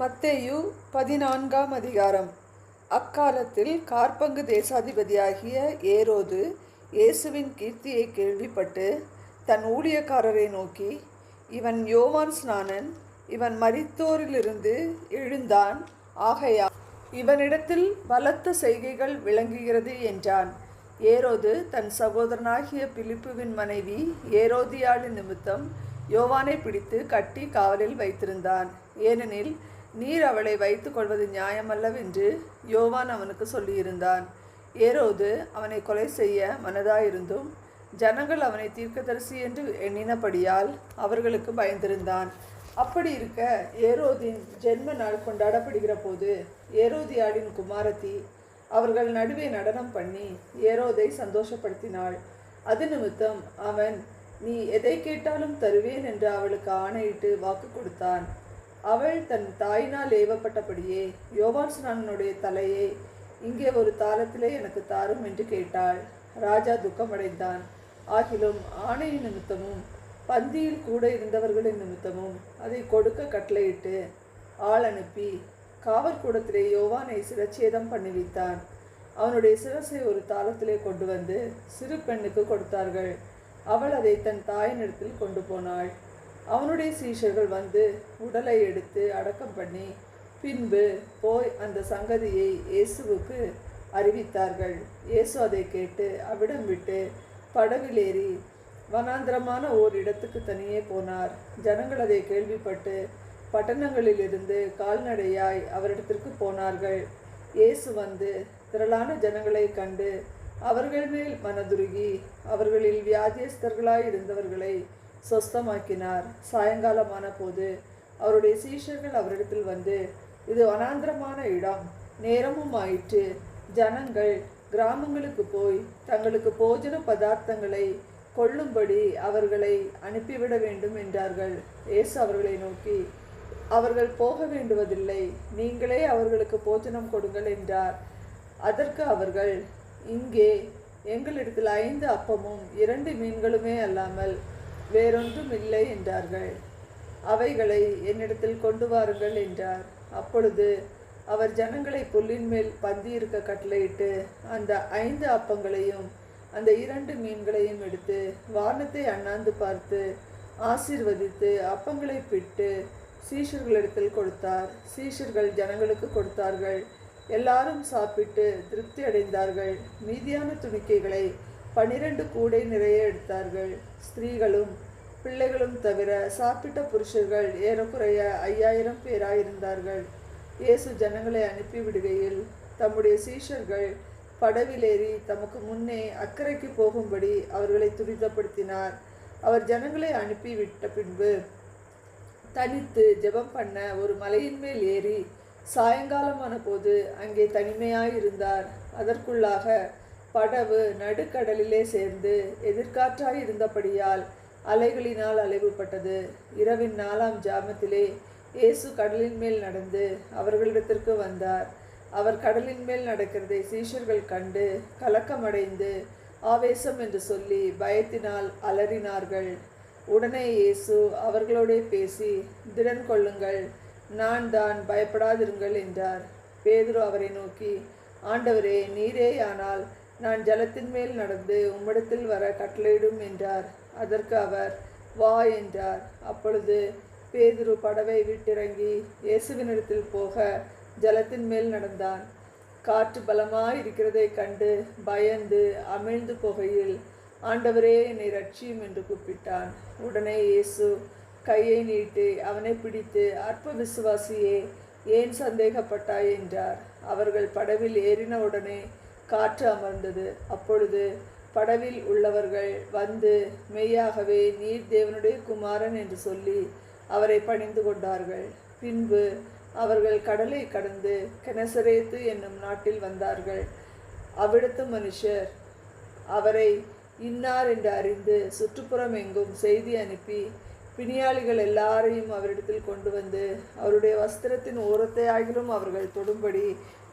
மத்தேயு 14ஆம் அதிகாரம். அக்காலத்தில் காற்பங்கு தேசாதிபதியாகிய ஏரோது இயேசுவின் கீர்த்தியை கேள்விப்பட்டு தன் ஊழியக்காரரை நோக்கி, இவன் யோவான் ஸ்நானன், இவன் மரித்தோரிலிருந்து எழுந்தான், ஆகையால் இவனிடத்தில் பலத்த செய்கைகள் விளங்குகிறது என்றான். ஏரோது தன் சகோதரனாகிய பிலிப்புவின் மனைவி ஏரோதியாளின் நிமித்தம் யோவானை பிடித்து கட்டி காவலில் வைத்திருந்தான். ஏனெனில், நீர் அவளை வைத்து கொள்வது நியாயமல்லவென்று யோவான் அவனுக்கு சொல்லியிருந்தான். ஏரோது அவனை கொலை செய்ய மனதாயிருந்தும் ஜனங்கள் அவனை தீர்க்கதரிசி என்று எண்ணினபடியால் அவர்களுக்கு பயந்திருந்தான். அப்படி இருக்க ஏரோதின் ஜென்ம நாள் கொண்டாடப்படுகிற போது ஏரோதியாளின் குமாரத்தி அவர்கள் நடுவே நடனம் பண்ணி ஏரோதை சந்தோஷப்படுத்தினாள். அது நிமித்தம் அவன், நீ எதை கேட்டாலும் தருவேன் என்று அவளுக்கு ஆணையிட்டு வாக்கு கொடுத்தான். அவள் தன் தாயினால் ஏவப்பட்டபடியே யோவான் ஸ்நானனுடைய தலையை இங்கே ஒரு தாளத்திலே எனக்கு தாரும் என்று கேட்டாள். ராஜா துக்கமடைந்தான். ஆகிலும் ஆணையின் நிமித்தமும் பந்தியில் கூட இருந்தவர்களின் நிமித்தமும் அதை கொடுக்க கட்டளையிட்டு ஆள் அனுப்பி காவற்கூடத்திலே யோவானை சிரச்சேதம் பண்ணிவித்தான். அவனுடைய சிரசை ஒரு தாளத்திலே கொண்டு வந்து சிறு பெண்ணுக்கு கொடுத்தார்கள். அவள் அதை தன் தாயினிடத்தில் கொண்டு போனாள். அவனுடைய சீஷர்கள் வந்து உடலை எடுத்து அடக்கம் பண்ணி பின்பு போய் அந்த சங்கதியை இயேசுவுக்கு அறிவித்தார்கள். இயேசு அதை கேட்டு அவ்விடம் விட்டு படவிலேறி வனாந்திரமான ஓர் இடத்துக்கு தனியே போனார். ஜனங்கள் அதை கேள்விப்பட்டு பட்டணங்களிலிருந்து கால்நடையாய் அவரிடத்திற்கு போனார்கள். இயேசு வந்து திரளான ஜனங்களை கண்டு அவர்கள் மேல் மனதுருகி அவர்களில் வியாதியஸ்தர்களாய் இருந்தவர்களை சொஸ்தமாக்கினார். சாயங்காலமான போது அவருடைய சீஷர்கள் அவரிடத்தில் வந்து, இது வனாந்திரமான இடம், நேரமும் ஆயிற்று, ஜனங்கள் கிராமங்களுக்கு போய் தங்களுக்கு போஜன பதார்த்தங்களை கொள்ளும்படி அவர்களை அனுப்பிவிட வேண்டும் என்றார்கள். இயேசு அவர்களை நோக்கி, அவர்கள் போக வேண்டுவதில்லை, நீங்களே அவர்களுக்கு போஜனம் கொடுங்கள் என்றார். அதற்கு அவர்கள், இங்கே எங்களிடத்தில் 5 அப்பமும் 2 மீன்களுமே அல்லாமல் வேறொன்றும் இல்லை என்றார்கள். அவைகளை என்னிடத்தில் கொண்டு வாருங்கள் என்றார். அப்பொழுது அவர் ஜனங்களை புல்லின் மேல் பந்தி இருக்க கட்டளையிட்டு அந்த 5 அப்பங்களையும் அந்த 2 மீன்களையும் எடுத்து வானத்தை அண்ணாந்து பார்த்து ஆசீர்வதித்து அப்பங்களை பிட்டு சீஷர்களிடத்தில் கொடுத்தார். சீஷர்கள் ஜனங்களுக்கு கொடுத்தார்கள். எல்லாரும் சாப்பிட்டு திருப்தி அடைந்தார்கள். மீதியான துணிக்கைகளை 12 கூடை நிறைய எடுத்தார்கள். ஸ்திரீகளும் பிள்ளைகளும் தவிர சாப்பிட்ட புருஷர்கள் ஏறக்குறைய 5000 பேராயிருந்தார்கள். இயேசு ஜனங்களை அனுப்பிவிடுகையில் தம்முடைய சீஷர்கள் படவிலேறி தமக்கு முன்னே அக்கறைக்கு போகும்படி அவர்களை துரிதப்படுத்தினார். அவர் ஜனங்களை அனுப்பிவிட்ட பின்பு தனித்து ஜெபம் பண்ண ஒரு மலையின் மேல் ஏறி சாயங்காலமான போது அங்கே தனிமையாயிருந்தார். அதற்குள்ளாக படவு நடுக்கடலிலே சேர்ந்து எதிர்காற்றாய் இருந்தபடியால் அலைகளினால் அலைவுபட்டது. இரவின் 4ஆம் ஜாமத்திலே இயேசு கடலின் மேல் நடந்து அவர்களிடத்திற்கு வந்தார். அவர் கடலின் மேல் நடக்கிறதை சீஷர்கள் கண்டு கலக்கமடைந்து ஆவேசம் என்று சொல்லி பயத்தினால் அலறினார்கள். உடனே இயேசு அவர்களோடே பேசி, திடன் கொள்ளுங்கள், நான் தான், பயப்படாதிருங்கள் என்றார். பேதுரு அவரை நோக்கி, ஆண்டவரே, நீரேயானால் நான் ஜலத்தின் மேல் நடந்து உம்மிடத்தில் வர கட்டளையிடும் என்றார். அதற்கு அவர், வா என்றார். அப்பொழுது பேதுரு படவை விட்டிறங்கி இயேசுவினிடத்தில் போக ஜலத்தின் மேல் நடந்தான். காற்று பலமாய் இருக்கிறதை கண்டு பயந்து அமிழ்ந்து போகையில், ஆண்டவரே, என்னை ரட்சியும் என்று கூப்பிட்டான். உடனே இயேசு கையை நீட்டி அவனை பிடித்து, அற்ப விசுவாசியே, ஏன் சந்தேகப்பட்டாய் என்றார். அவர்கள் படவில் ஏறினவுடனே காற்று அமர்ந்தது. அப்பொழுது படவில் உள்ளவர்கள் வந்து, மெய்யாகவே நீர் தேவனுடைய குமாரன் என்று சொல்லி அவரை பணிந்து கொண்டார்கள். பின்பு அவர்கள் கடலை கடந்து கெனசரேத்து என்னும் நாட்டில் வந்தார்கள். அவ்விடத்து மனுஷர் அவரை இன்னார் என்று அறிந்து சுற்றுப்புறம் எங்கும் செய்தி அனுப்பி பிணியாளிகள் எல்லாரையும் அவரிடத்தில் கொண்டு வந்து அவருடைய வஸ்திரத்தின் ஓரத்தை ஆகிலும் அவர்கள் தொடும்படி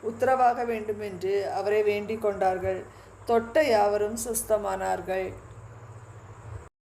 உத்தரவாக வேண்டும் என்று அவரை வேண்டிக் கொண்டார்கள். தொட்ட யாவரும் சுஸ்தமானார்கள்.